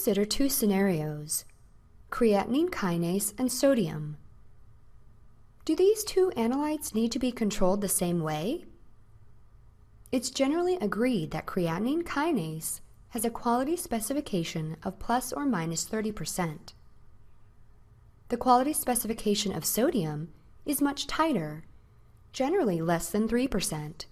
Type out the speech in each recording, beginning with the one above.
Consider two scenarios, creatinine kinase and sodium. Do these two analytes need to be controlled the same way? It's generally agreed that creatinine kinase has a quality specification of plus or minus 30%. The quality specification of sodium is much tighter, generally less than 3%.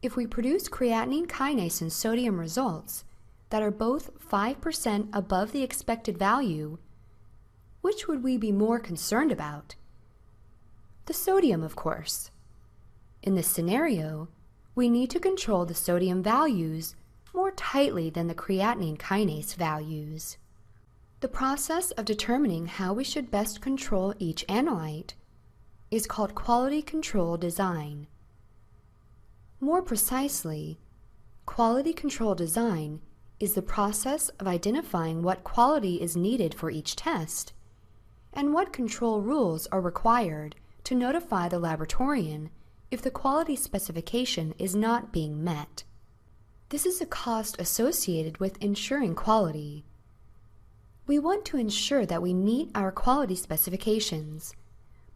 If we produce creatinine kinase and sodium results that are both 5% above the expected value, which would we be more concerned about? The sodium, of course. In this scenario, we need to control the sodium values more tightly than the creatinine kinase values. The process of determining how we should best control each analyte is called quality control design. More precisely, quality control design is the process of identifying what quality is needed for each test and what control rules are required to notify the laboratorian if the quality specification is not being met. This is a cost associated with ensuring quality. We want to ensure that we meet our quality specifications,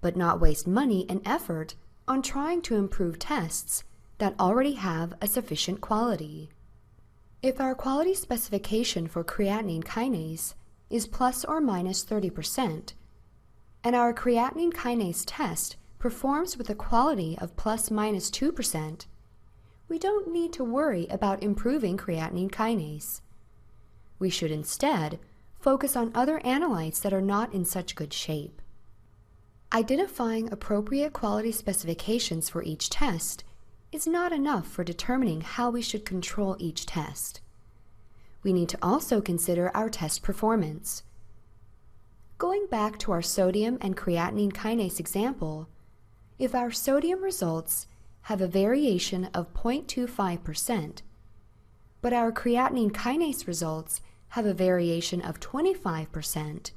but not waste money and effort on trying to improve tests that already have a sufficient quality. If our quality specification for creatinine kinase is plus or minus 30%, and our creatinine kinase test performs with a quality of plus minus 2%, we don't need to worry about improving creatinine kinase. We should instead focus on other analytes that are not in such good shape. Identifying appropriate quality specifications for each test is not enough for determining how we should control each test. We need to also consider our test performance. Going back to our sodium and creatinine kinase example, if our sodium results have a variation of 0.25%, but our creatinine kinase results have a variation of 25%,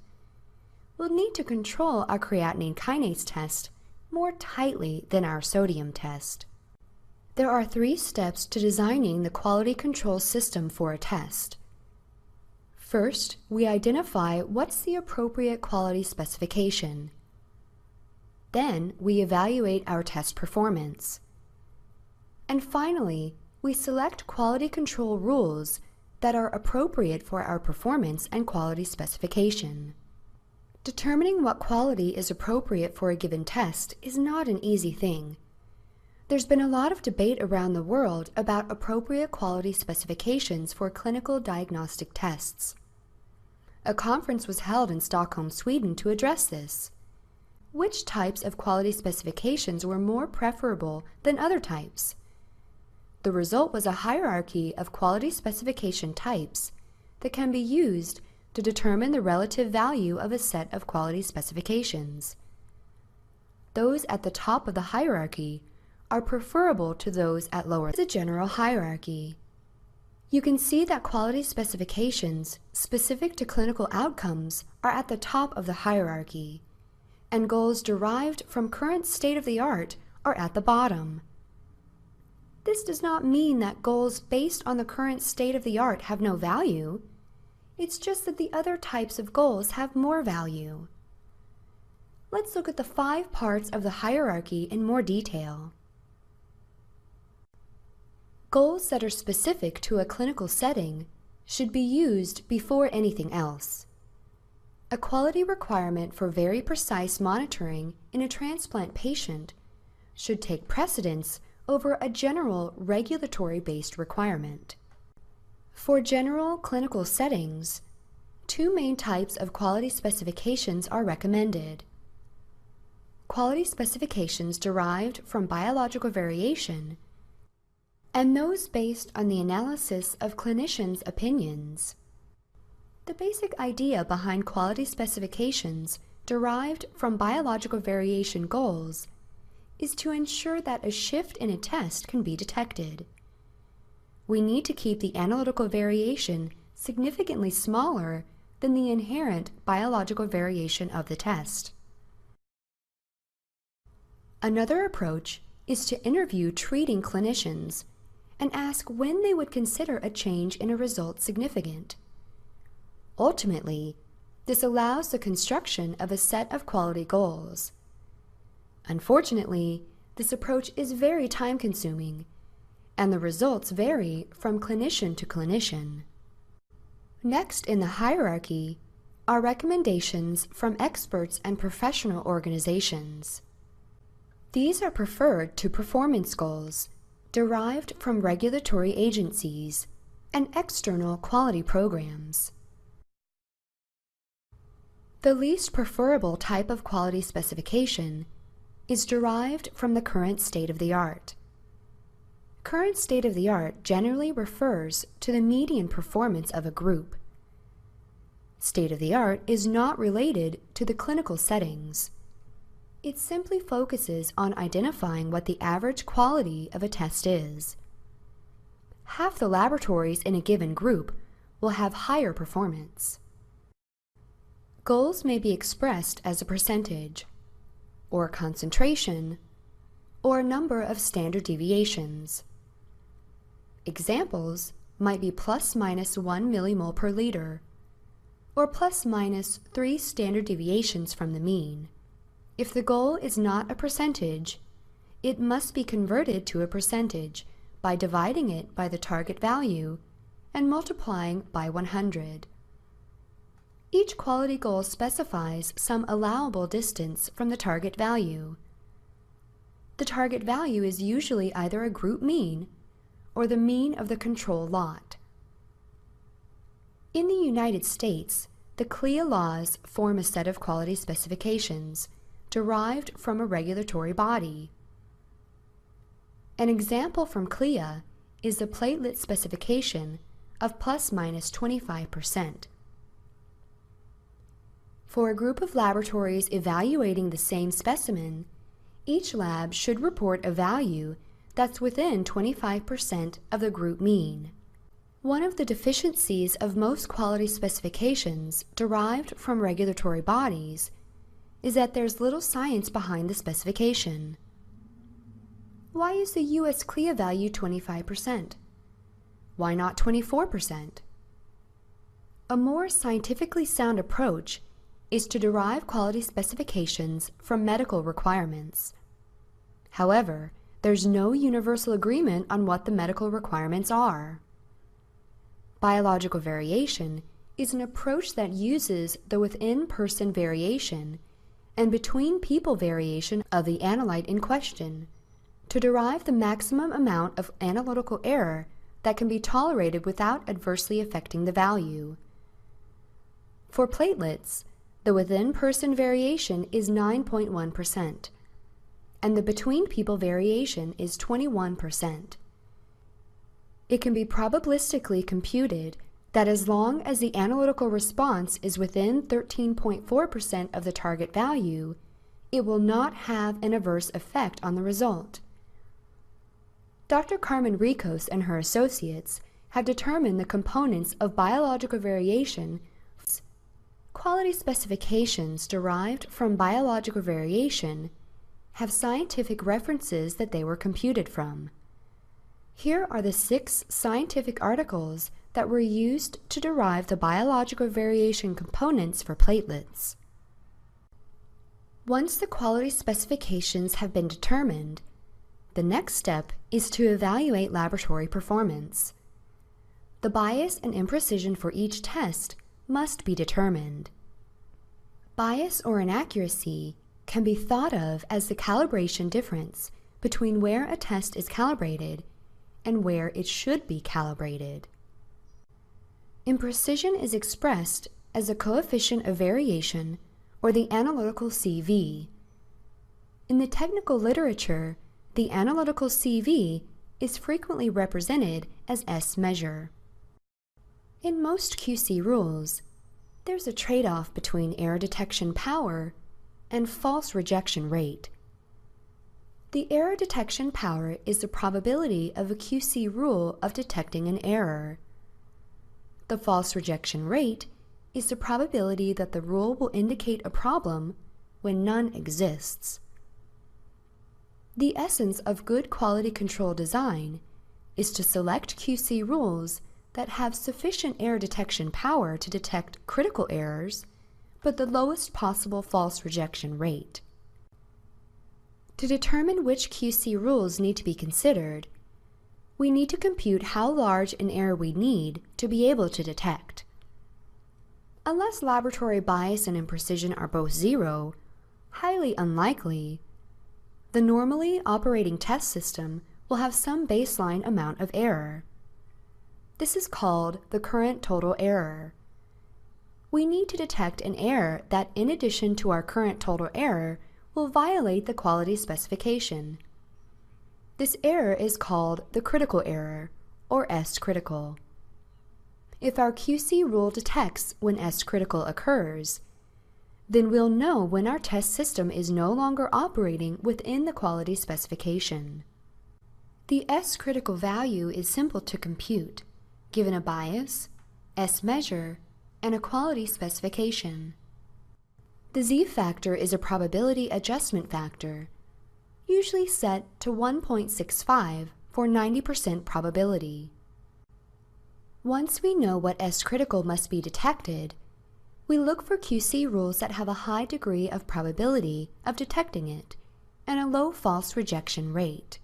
we'll need to control our creatinine kinase test more tightly than our sodium test. There are 3 steps to designing the quality control system for a test. First, we identify what's the appropriate quality specification. Then, we evaluate our test performance. And finally, we select quality control rules that are appropriate for our performance and quality specification. Determining what quality is appropriate for a given test is not an easy thing. There's been a lot of debate around the world about appropriate quality specifications for clinical diagnostic tests. A conference was held in Stockholm, Sweden to address this. Which types of quality specifications were more preferable than other types? The result was a hierarchy of quality specification types that can be used to determine the relative value of a set of quality specifications. Those at the top of the hierarchy are preferable to those at lower. The general hierarchy. You can see that quality specifications specific to clinical outcomes are at the top of the hierarchy, and goals derived from current state-of-the-art are at the bottom. This does not mean that goals based on the current state-of-the-art have no value. It's just that the other types of goals have more value. Let's look at the 5 parts of the hierarchy in more detail. Goals that are specific to a clinical setting should be used before anything else. A quality requirement for very precise monitoring in a transplant patient should take precedence over a general regulatory-based requirement. For general clinical settings, 2 main types of quality specifications are recommended. Quality specifications derived from biological variation and those based on the analysis of clinicians' opinions. The basic idea behind quality specifications derived from biological variation goals is to ensure that a shift in a test can be detected. We need to keep the analytical variation significantly smaller than the inherent biological variation of the test. Another approach is to interview treating clinicians and ask when they would consider a change in a result significant. Ultimately, this allows the construction of a set of quality goals. Unfortunately, this approach is very time-consuming, and the results vary from clinician to clinician. Next in the hierarchy are recommendations from experts and professional organizations. These are preferred to performance goals derived from regulatory agencies and external quality programs. The least preferable type of quality specification is derived from the current state of the art. Current state of the art generally refers to the median performance of a group. State of the art is not related to the clinical settings. It simply focuses on identifying what the average quality of a test is. Half the laboratories in a given group will have higher performance. Goals may be expressed as a percentage, or a concentration, or a number of standard deviations. Examples might be plus minus 1 millimole per liter, or plus minus 3 standard deviations from the mean. If the goal is not a percentage, it must be converted to a percentage by dividing it by the target value and multiplying by 100. Each quality goal specifies some allowable distance from the target value. The target value is usually either a group mean or the mean of the control lot. In the United States, the CLIA laws form a set of quality specifications derived from a regulatory body. An example from CLIA is the platelet specification of plus minus 25%. For a group of laboratories evaluating the same specimen, each lab should report a value that's within 25% of the group mean. One of the deficiencies of most quality specifications derived from regulatory bodies is that there's little science behind the specification. Why is the US CLIA value 25%? Why not 24%? A more scientifically sound approach is to derive quality specifications from medical requirements. However, there's no universal agreement on what the medical requirements are. Biological variation is an approach that uses the within-person variation and between-people variation of the analyte in question to derive the maximum amount of analytical error that can be tolerated without adversely affecting the value. For platelets, the within-person variation is 9.1%, and the between-people variation is 21%. It can be probabilistically computed that as long as the analytical response is within 13.4% of the target value, it will not have an adverse effect on the result. Dr. Carmen Ricos and her associates have determined the components of biological variation. Quality specifications derived from biological variation have scientific references that they were computed from. Here are the 6 scientific articles that were used to derive the biological variation components for platelets. Once the quality specifications have been determined, the next step is to evaluate laboratory performance. The bias and imprecision for each test must be determined. Bias or inaccuracy can be thought of as the calibration difference between where a test is calibrated and where it should be calibrated. Imprecision is expressed as a coefficient of variation, or the analytical CV. In the technical literature, the analytical CV is frequently represented as S measure. In most QC rules, there's a trade-off between error detection power and false rejection rate. The error detection power is the probability of a QC rule of detecting an error. The false rejection rate is the probability that the rule will indicate a problem when none exists. The essence of good quality control design is to select QC rules that have sufficient error detection power to detect critical errors, but the lowest possible false rejection rate. To determine which QC rules need to be considered, we need to compute how large an error we need to be able to detect. Unless laboratory bias and imprecision are both zero, highly unlikely, the normally operating test system will have some baseline amount of error. This is called the current total error. We need to detect an error that, in addition to our current total error, will violate the quality specification. This error is called the critical error, or S-critical. If our QC rule detects when S-critical occurs, then we'll know when our test system is no longer operating within the quality specification. The S-critical value is simple to compute, given a bias, S-measure, and a quality specification. The Z-factor is a probability adjustment factor, usually set to 1.65 for 90% probability. Once we know what S-critical must be detected, we look for QC rules that have a high degree of probability of detecting it and a low false rejection rate.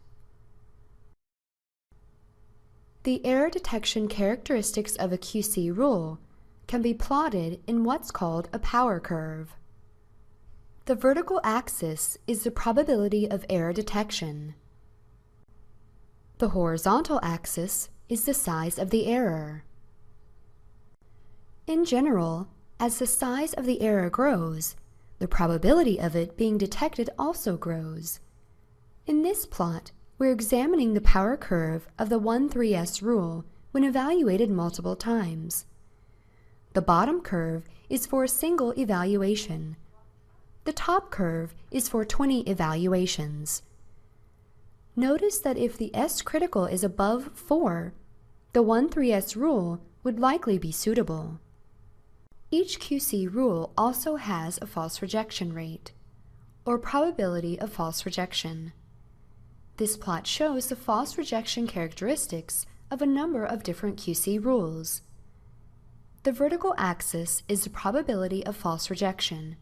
The error detection characteristics of a QC rule can be plotted in what's called a power curve. The vertical axis is the probability of error detection. The horizontal axis is the size of the error. In general, as the size of the error grows, the probability of it being detected also grows. In this plot, we're examining the power curve of the 1-3S rule when evaluated multiple times. The bottom curve is for a single evaluation. The top curve is for 20 evaluations. Notice that if the S-critical is above 4, the 1-3S rule would likely be suitable. Each QC rule also has a false rejection rate, or probability of false rejection. This plot shows the false rejection characteristics of a number of different QC rules. The vertical axis is the probability of false rejection.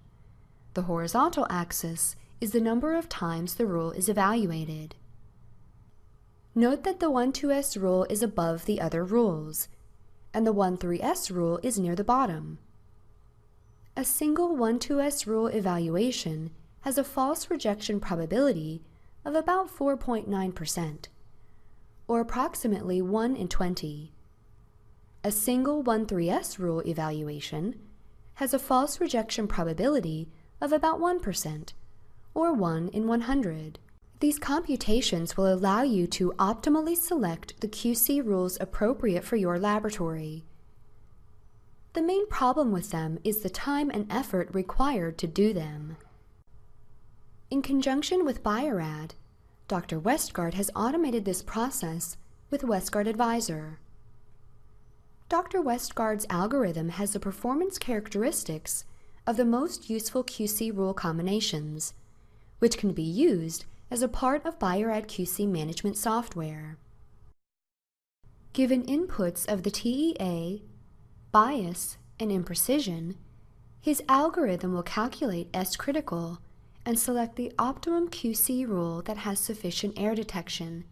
The horizontal axis is the number of times the rule is evaluated. Note that the 1-2S rule is above the other rules, and the 1-3S rule is near the bottom. A single 1-2S rule evaluation has a false rejection probability of about 4.9%, or approximately 1 in 20. A single 1-3S rule evaluation has a false rejection probability of about 1%, or 1 in 100. These computations will allow you to optimally select the QC rules appropriate for your laboratory. The main problem with them is the time and effort required to do them. In conjunction with Biorad, Dr. Westgard has automated this process with Westgard Advisor. Dr. Westgard's algorithm has the performance characteristics of the most useful QC rule combinations, which can be used as a part of Biorad QC management software. Given inputs of the TEA, bias, and imprecision, his algorithm will calculate S-critical and select the optimum QC rule that has sufficient error detection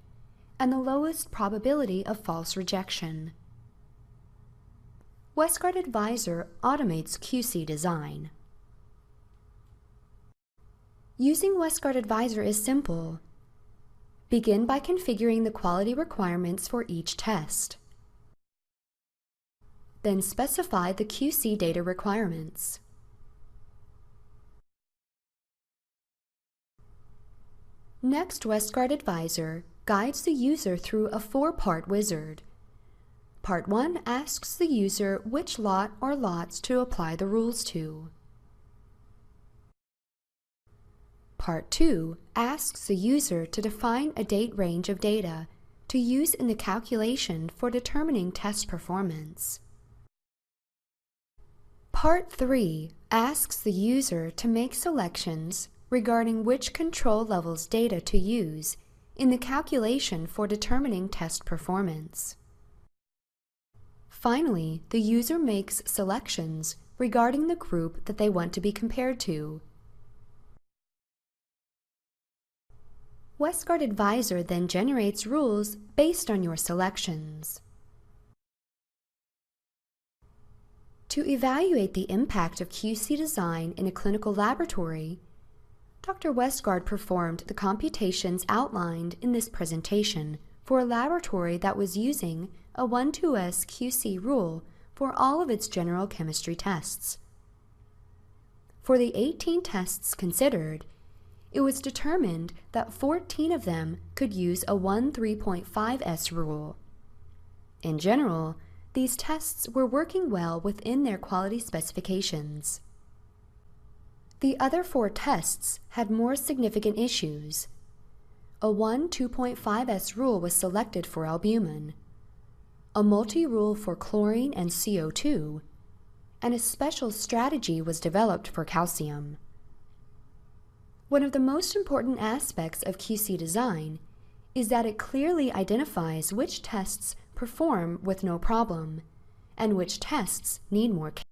and the lowest probability of false rejection. Westgard Advisor automates QC design. Using Westgard Advisor is simple. Begin by configuring the quality requirements for each test. Then specify the QC data requirements. Next, Westgard Advisor guides the user through a 4-part wizard. Part 1 asks the user which lot or lots to apply the rules to. Part 2 asks the user to define a date range of data to use in the calculation for determining test performance. Part 3 asks the user to make selections regarding which control levels data to use in the calculation for determining test performance. Finally, the user makes selections regarding the group that they want to be compared to. Westgard Advisor then generates rules based on your selections. To evaluate the impact of QC design in a clinical laboratory, Dr. Westgard performed the computations outlined in this presentation for a laboratory that was using a 1:2S QC rule for all of its general chemistry tests. For the 18 tests considered, it was determined that 14 of them could use a 1:3.5S rule. In general, these tests were working well within their quality specifications. The other 4 tests had more significant issues. A 1:2.5S rule was selected for albumin, a multi-rule for chlorine and CO2, and a special strategy was developed for calcium. One of the most important aspects of QC design is that it clearly identifies which tests perform with no problem and which tests need more care.